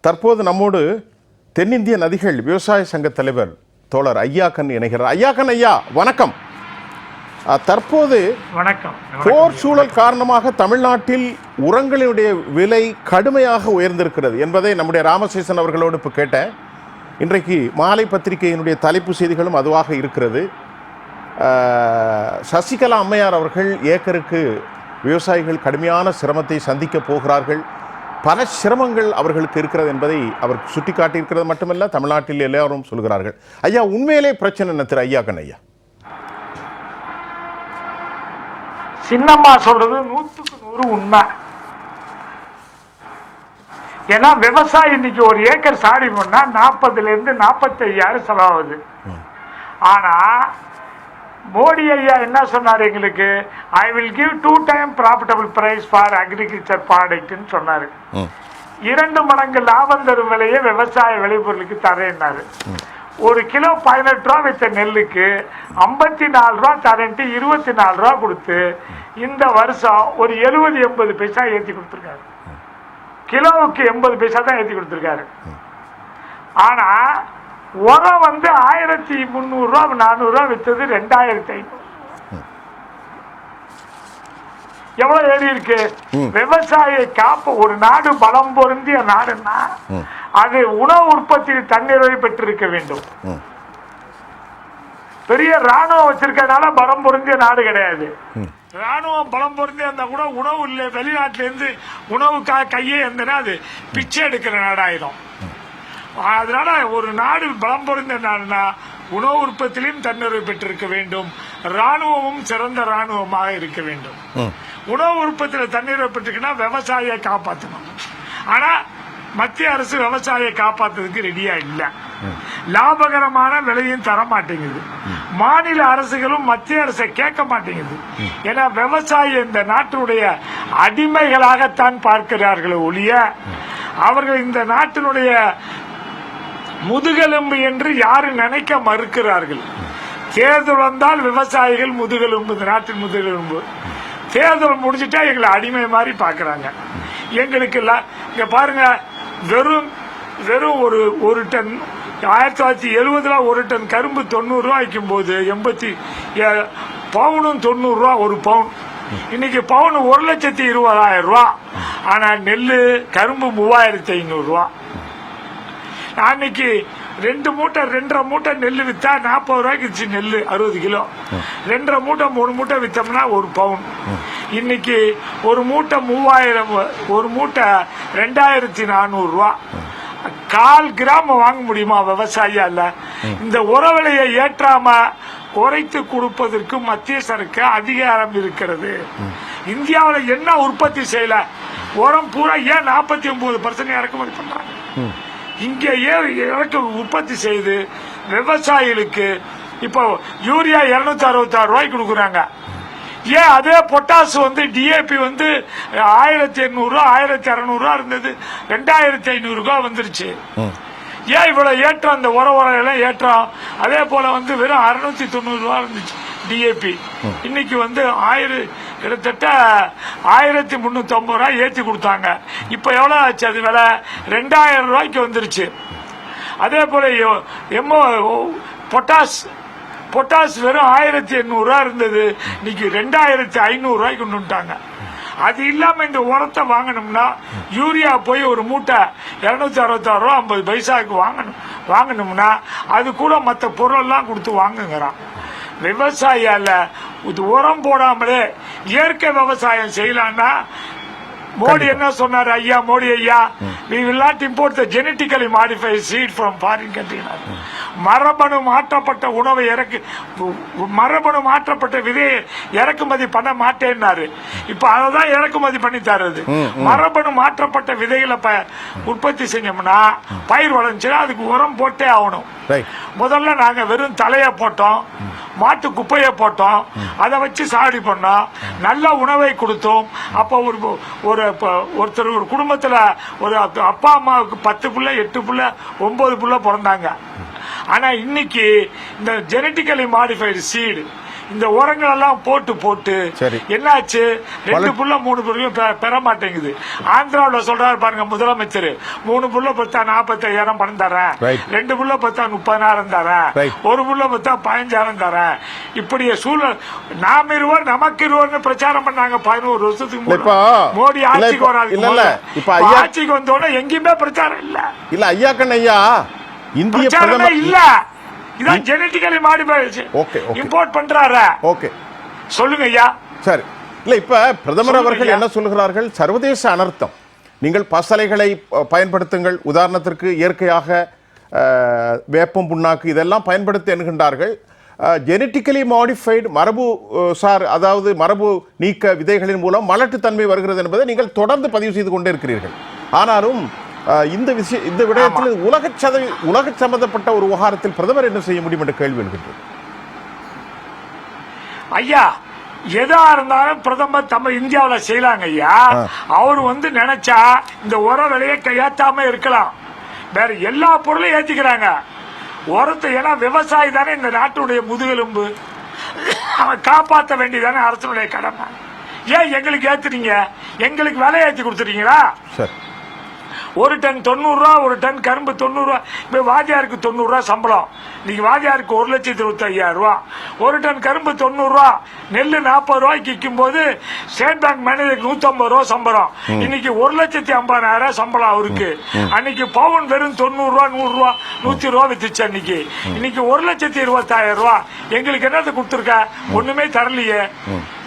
தற்போது நம்மோடு தென்னிந்திய நதிகள் விவசாய சங்க தலைவர் தோழர் ஐயாக்கன் இணைகிறார். ஐயாக்கன் ஐயா வணக்கம். தற்போது வணக்கம். போர் சூழல் காரணமாக தமிழ்நாட்டில் உரங்களினுடைய விலை கடுமையாக உயர்ந்திருக்கிறது என்பதை நம்முடைய ராமசேசன் அவர்களோடு இப்போ கேட்டேன். இன்றைக்கு மாலை பத்திரிகையினுடைய தலைப்பு செய்திகளும் அதுவாக இருக்கிறது. சசிகலா அம்மையார் அவர்கள் ஏக்கருக்கு விவசாயிகள் கடுமையான சிரமத்தை சந்திக்கப் போகிறார்கள், பல சிரமங்கள் அவர்களுக்கு இருக்கிறது என்பதை அவர் சுட்டிக்காட்டியிருக்கிறது மட்டுமல்ல, தமிழ்நாட்டில் எல்லாரும் சொல்கிறார்கள். ஐயா, உண்மையிலே பிரச்சனை என்ன திரு ஐயாக்கன் ஐயா? சின்னம்மா சொல்றது 100% உண்மை. ஏன்னா விவசாயி இன்னைக்கு ஒரு ஏக்கர் சாடி பண்ணா 40,000 இருந்து 45,000 செலவாகுது. ஆனா மோடி ஐயா என்ன சொன்னார் எங்களுக்கு? I will give 2 times profitable price for agriculture ப்ராடக்ட்னு சொன்னாரு. 2 மடங்கு லாபம் தரும் விலையை விவசாய விளைபொருளுக்கு தரேன்னாரு. ஒரு கிலோ 18 ரூபா வித்த நெல்லுக்கு 54 ரூபா தரேன்ட்டு 24 ரூபா கொடுத்து இந்த வருஷம் ஒரு 70-80 பைசா ஏற்றி கொடுத்துருக்காரு. கிலோவுக்கு 80 பைசா தான் ஏற்றி கொடுத்துருக்காரு. ஆனா உரம் 1300 ரூபா 400 ரூபா வித்தது 2500. எவ்வளவு ஏறி இருக்கு? விவசாய காப்பு. ஒரு நாடு பலம் பொருந்திய நாடுன்னா அது உணவு உற்பத்தியில் தன்னிறைவு பெற்றிருக்க வேண்டும். பெரிய ராணுவம் வச்சிருக்கனால பலம் பொருந்திய நாடு கிடையாது. ராணுவம் பலம் பொருந்திய அந்த கூட உணவு இல்லை, வெளிநாட்டில இருந்து உணவுக்காக கையே இருந்தனா அது பிச்சை எடுக்கிற நாடாயிரும். அதனால ஒரு நாடு பலம் பொருந்திய நாடுனா உணவு உற்பத்தியிலும் தன்னிறைவு பெற்றிருக்க வேண்டும், ராணுவமும் சிறந்த ராணுவமாக இருக்க வேண்டும். உணவு உற்பத்தியில தன்னிறைவு பெற்றிருக்குன்னா விவசாயியை காப்பாற்றணும். ஆனா மத்திய அரசு விவசாயியை காப்பாற்றுறதுக்கு ரெடியா இல்ல. லாபகரமான விலையும் தர மாட்டேங்குது. மாநில அரசுகளும் மத்திய அரசை கேட்க மாட்டேங்குது. ஏன்னா விவசாயி இந்த நாட்டினுடைய அடிமைகளாகத்தான் பார்க்கிறார்கள் ஒழிய அவர்கள் இந்த நாட்டினுடைய முதுகெலும்பு என்று யாரும் நினைக்க மறுக்கிறார்கள். தேர்தல் வந்தால் விவசாயிகள் முதுகெலும்பு, இந்த நாட்டின் முதுகெலும்பு. தேர்தல் முடிஞ்சிட்டா எங்களை அடிமை மாதிரி பாக்குறாங்க. எங்களுக்கு இங்க பாருங்க, வெறும் ஒரு டன் 1970 ஒரு டன் கரும்பு 90 ரூபா விற்கும் போது 80 பவுனும் 90 ரூபா ஒரு பவுன். இன்னைக்கு பவுன் 1,20,000 ரூபா. ஆனா நெல்லு கரும்பு 3,500 ரூபா. அன்னைக்கு 2.5 மூட்டை நெல்லு வித்தா 40 ரூபாய்க்கு நெல்லு 60 கிலோ. 2 மூட்டை 3 மூட்டை வித்தோம்னா ஒரு பவுன். இன்னைக்கு ஒரு மூட்டை 3000, ஒரு மூட்டை 2,400 ரூபா. 1/4 கிராம் வாங்க முடியுமா விவசாயியால? இந்த உரவிலையை ஏற்றாம குறைத்து கொடுப்பதற்கு மத்திய சரக்கு அதிகாரம் இருக்கிறது. இந்தியாவில் என்ன உற்பத்தி செய்யல? உரம் பூரா ஏன் 49% இறக்குமதி பண்றாங்க? இங்கே உற்பத்தி செய்து விவசாயிகளுக்கு இப்போ யூரியா 266 ரூபாய்க்கு கொடுக்குறாங்க. ஏன் அதே பொட்டாசு டிஏபி 1,800 ரூபா 1,200 ரூபா இருந்தது, 2,500 ரூபா வந்துருச்சு. ஏன் இவ்வளவு ஏற்றம்? அந்த உரம் ஏற்றம். அதே போல வெறும் 690 ரூபா இருந்துச்சு டிஏபி. இன்னைக்கு கிட்டத்தட்ட 1,350 ரூபாய் ஏற்றி கொடுத்தாங்க. இப்ப எவ்வளவு ஆச்சு அது விலை? 2,000 ரூபாய்க்கு வந்துருச்சு. அதே போல பொட்டாஸ் வெறும் 1,800 ரூபாய் இருந்தது, இன்னைக்கு 2,500 ரூபாய்க்கு கொண்டு வந்துட்டாங்க. அது இல்லாம இந்த உரத்தை வாங்கணும்னா யூரியா போய் ஒரு மூட்டை 266 ரூபா 50 பைசாவுக்கு வாங்கணும்னா அது கூட மற்ற பொருள் எல்லாம் கொடுத்து வாங்குங்கிறான். விவசாயியால உரம் போடாமலே இயற்கை விவசாயம் செய்யலாம்னா மோடி என்ன சொன்னார்? ஐயா மோடி ஐயா, we will not import the genetically modified seed from foreign country. மரபணு மாற்றப்பட்ட உணவை மரபணு மாற்றப்பட்ட விதையை இறக்குமதி பண்ண மாட்டேன்னாரு. இப்ப அதான் இறக்குமதி பண்ணி தருது. மரபணு மாற்றப்பட்ட விதைகளை உற்பத்தி செஞ்சோம்னா பயிர் வளர்ந்துச்சுன்னா அதுக்கு உரம் போட்டே ஆகணும். முதல்ல நாங்க வெறும் தலைய போட்டோம், மாட்டு குப்பையை போட்டோம், அதை வச்சு சாடி பண்ணோம், நல்ல உணவை கொடுத்தோம். அப்ப ஒருத்தர் ஒரு குடும்பத்துல ஒரு அப்பா அம்மாவுக்கு 10 பிள்ளை 8 பிள்ளை 9 பிள்ளை பிறந்தாங்க. ஆனா இன்னைக்கு இந்த ஜெனட்டிக்கலி மாடிஃபைடு சீடு இந்த உரங்கள் எல்லாம் போட்டு போட்டு சரி. என்னாச்சு 2 புள்ள 3 புள்ளையும் பெற மாட்டேங்குது. ஆந்திராவில் சொல்றாரு பாருங்க முதலமைச்சர், 3 புள்ள பத்தா 45,000 பணம் தரேன், Right. 2 புள்ள பத்தா 30,000 தரேன், Right. 1 புள்ள பத்தா 15,000 தரேன். இப்படி சூழல் நாம் இருவர் நமக்கு இருவர்னு பிரச்சாரம் பண்ணாங்க 11 வருஷத்துக்கு முன்னாடி. மோடி ஆட்சிக்கு வராது, ஆட்சிக்கு வந்தோட எங்கேயுமே பிரச்சாரம் இல்ல ஐயாக்கன் ஐயா, இந்திய பிரச்சாரமே இல்ல. இதான் ஜெனடிக்கலி மாடிஃபைட் இம்போர்ட் பண்றாரு. ஓகே, சொல்லுங்க ஐயா. சரி, இல்ல இப்ப பிரதமர் அவர்கள் என்ன சொல்கிறார்கள்? சர்வதேச அனர்த்தம், நீங்கள் பசலைகளை பயன்படுத்துங்கள், உதாரணத்திற்கு இயற்கையாக வேப்பம் புண்ணாக்கு இதெல்லாம் பயன்படுத்த என்கின்றார்கள். ஜெனட்டிக்கலி மாடிஃபைடு மரபு சார், அதாவது மரபு நீக்க விதைகளின் மூலம் மலட்டுத்தன்மை வருகிறது என்பதை நீங்கள் தொடர்ந்து பதிவு செய்து கொண்டே இருக்கிறீர்கள். ஆனாலும் இந்த விடயத்தில் உலக சம்பந்தப்பட்ட ஒரு விவகாரத்தில் பிரதமர் என்ன செய்ய முடியும் என்ற கேள்வி எழுகின்றது. ஐயா, எதா இருந்தாலும் பிரதமர் நம்ம இந்தியாவில் செய்யலாங்க ஐயா. அவர் நினைச்சா இந்த உர விலையை ஏத்தாம இருக்கலாம், வேற எல்லா பொருளையும் ஏத்திக்கிறாங்க. உரத்தை ஏன்னா விவசாயி தானே இந்த நாட்டுடைய முதுகெலும்பு, அவன் காப்பாற்ற வேண்டியதானே அரசுடைய கடமை. ஏன் எங்களுக்கு ஏத்துறீங்க? எங்களுக்கு விலை ஏற்றி கொடுத்துறீங்களா? ஒரு டன் 90 ரூபா, ஒரு டன் கரும்பு 90 ரூபா. இப்ப வாத்தியாருக்கு 90 ரூபா சம்பளம், இன்னைக்கு வாத்தியாருக்கு 1,25,000 ரூபா. ஒரு டன் கரும்பு 90 ரூபா, நெல்லு 40 ரூபாய்க்கு விற்கும் போது ஸ்டேட் பேங்க் மேனேஜருக்கு 150 ரூபா சம்பளம். இன்னைக்கு 1,50,000 சம்பளம் அவருக்கு. அன்னைக்கு பவுன் வெறும் 90 ரூபா, 100 ரூபா, 100 ரூபா வித்துச்சு அன்னைக்கு. இன்னைக்கு 1,20,000 ரூபா. எங்களுக்கு என்னது கொடுத்துருக்க? ஒண்ணுமே தரலையே.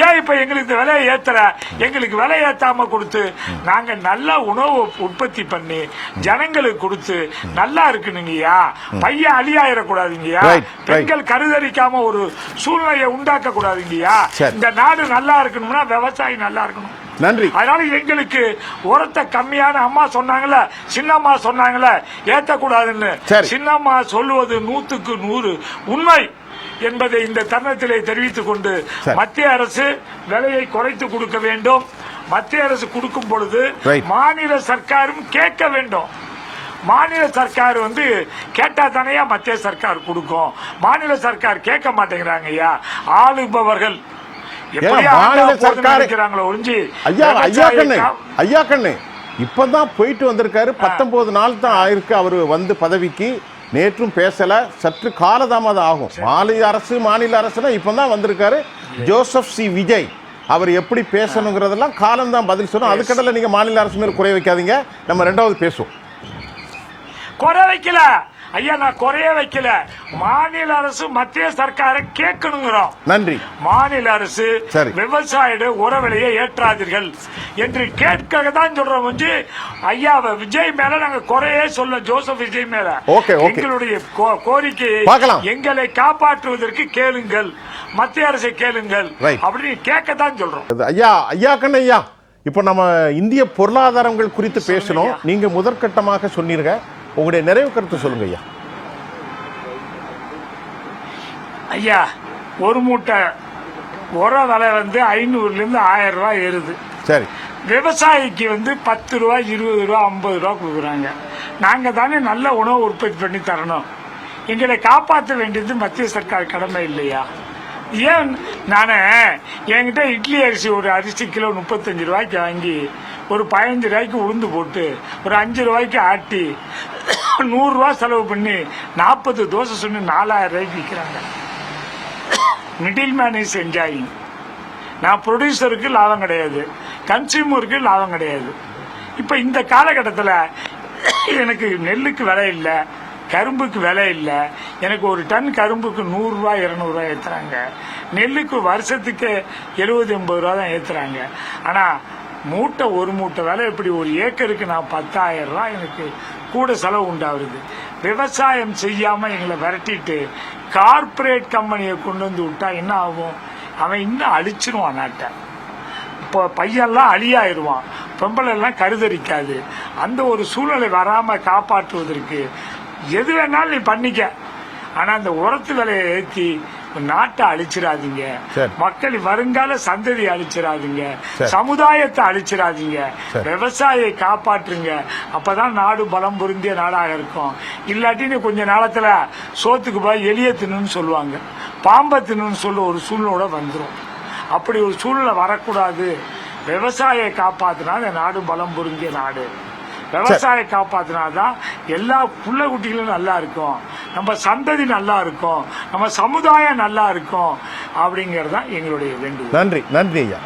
ஏன் இப்ப எங்களுக்கு விலையை ஏத்துற? எங்களுக்கு விலை ஏத்தாம கொடுத்து நாங்க நல்ல உணவு உற்பத்தி பண்ணி ஜனங்களுக்கு கொடுத்து நல்லா இருக்குனுங்கய்யா. பையன் அழியாயிடக்கூடாதுங்கய்யா. பெண்கள் கருதரிக்காம ஒரு சூழ்நிலையை உண்டாக்க கூடாதுங்கய்யா. இந்த நாடு நல்லா இருக்கணும்னா விவசாயி நல்லா இருக்கணும். நன்றி. அதனால எங்களுக்கு உரத்தை கம்மியான அம்மா சொன்னாங்கல்ல, சின்னம்மா சொன்னாங்கல்ல ஏத்தக்கூடாதுன்னு. சின்னம்மா சொல்லுவது 100க்கு 100 உண்மை என்பதை இந்த தருணத்திலே தெரிவித்துக் கொண்டு மத்திய அரசு விலையை குறைத்து கொடுக்க வேண்டும். மத்திய அரசு கொடுக்கும் பொழுது மாநில சர்க்காரும் கேட்க வேண்டும். மாநில சர்க்கார் கேட்டா தானே மத்திய சர்க்கார் கொடுக்கும். மாநில சர்க்கார் கேட்க மாட்டேங்கிறாங்க ஐயா. ஆளுபவர்கள் இப்பதான் போயிட்டு வந்திருக்காரு. 19 நாள் தான் ஆயிருக்கு அவர் பதவிக்கு. நேற்றும் பேசல, சற்று காலதாமதம் ஆகும். மாநில அரசுனா இப்பதான் வந்திருக்காரு. ஜோசப் சி விஜய் அவர் எப்படி பேசணுங்கிறதெல்லாம் காலம்தான் பதில் சொல்லும். அதுக்கடல நீங்க மாநில அரசு மேல் குறை வைக்காதீங்க. நம்ம 2வது பேசுவோம். குறை வைக்கல ஐயா, நான் குறைய வைக்கல. மாநில அரசு மத்திய சர்க்காரை கேட்கணுங்கிறோம். நன்றி. மாநில அரசு விவசாயிட உர விலையை ஏற்றாதீர்கள் என்று கேட்க தான் சொல்றோம். ஐயா விஜய் மேல நாங்க குறையே சொல்ல, ஜோசப் விஜய் மேல எங்களுடைய கோரிக்கையை எங்களை காப்பாற்றுவதற்கு கேளுங்கள், மத்திய அரசை கேளுங்கள் அப்படின்னு கேட்கத்தான் சொல்றோம். ஐயா, இப்ப நம்ம இந்திய பொருளாதாரங்கள் குறித்து பேசணும். நீங்க முதற்கட்டமாக சொன்னீங்க, உங்களுடைய நிறைவு கருத்து சொல்லுங்க ஐயா. ஐயா, ஒரு மூட்டை உர விலை 500ல இருந்து 1000 ரூபாய் ஏறுது. சரி. விவசாயிக்கு 10 ரூபாய், 20 ரூபாய், 50 ரூபாய் கொடுக்குறாங்க. நாங்க தானே நல்ல உணவு உற்பத்தி பண்ணி தரணும். எங்களை காப்பாற்ற வேண்டியது மத்திய சர்க்கார் கடமை இல்லையா? ஏன் நானே என்கிட்ட இட்லி அரிசி ஒரு அரிசி கிலோ 35 ரூபாய்க்கு வாங்கி ஒரு 15 ரூபாய்க்கு உளுந்து போட்டு ஒரு 5 ரூபாய்க்கு ஆட்டி 100 ரூபாய் செலவு பண்ணி 40 தோசை சொன்னு 4000 ரூபாய்க்கு விற்கிறாங்க. Middle man is enjoying. நான் ப்ரொடியூசருக்கு லாபம் கிடையாது, கன்சியூமருக்கு லாபம் கிடையாது. இப்ப இந்த காலகட்டத்தில் எனக்கு நெல்லுக்கு விலை இல்லை, கரும்புக்கு விலை இல்லை. எனக்கு ஒரு டன் கரும்புக்கு 100 ரூபாய் 200 ரூபாய் ஏத்துறாங்க. நெல்லுக்கு வருஷத்துக்கு 70-80 ரூபாய் தான் ஏத்துறாங்க. ஆனா ஒரு மூட்டை விலை எப்படி? ஒரு ஏக்கருக்கு நான் 10,000 ரூபாய் எனக்கு கூட செலவு உண்டாகுது. விவசாயம் செய்யாம எங்களை விரட்டிட்டு கார்பரேட் கம்பெனியை கொண்டு விட்டா என்ன ஆகும்? அவன் இன்னும் அழிச்சிருவான் நாட்டை. இப்போ பையன்லாம் அழியாயிருவான், பொம்பளை எல்லாம் கருதரிக்காது. அந்த ஒரு சூழ்நிலை வராம காப்பாற்றுவதற்கு எது வேணாலும் நீ பண்ணிக்க. ஆனா அந்த உரத்து விலையை ஏற்றி நாட்டை அழிச்சிடாதீங்க, சரி. மக்கள் வருங்கால சந்ததி அழிச்சிடாதீங்க, சரி. சமுதாயத்தை அழிச்சிடாதீங்க, சரி. விவசாயியை காப்பாற்றுங்க. அப்பதான் நாடு பலம் பொருந்திய நாடாக இருக்கும். இல்லாட்டின்னு கொஞ்ச நாளத்துல சோத்துக்கு போய் எலிய தின்னுன்னு சொல்லுவாங்க, பாம்பை தின்னுன்னு சொல்ல ஒரு சூழ்நிலை வந்துடும். அப்படி ஒரு சூழ்நிலை வரக்கூடாது. விவசாயியை காப்பாத்தினா இந்த நாடு பலம் பொருந்திய நாடு. விவசாயியை காப்பாத்தினாதான் எல்லா புள்ள குட்டிகளும் நல்லா இருக்கும், நம்ம சந்ததி நல்லா இருக்கும், நம்ம சமுதாயம் நல்லா இருக்கும். அப்படிங்கறதுதான் எங்களுடைய வேண்டுகோள். நன்றி, நன்றி ஐயா.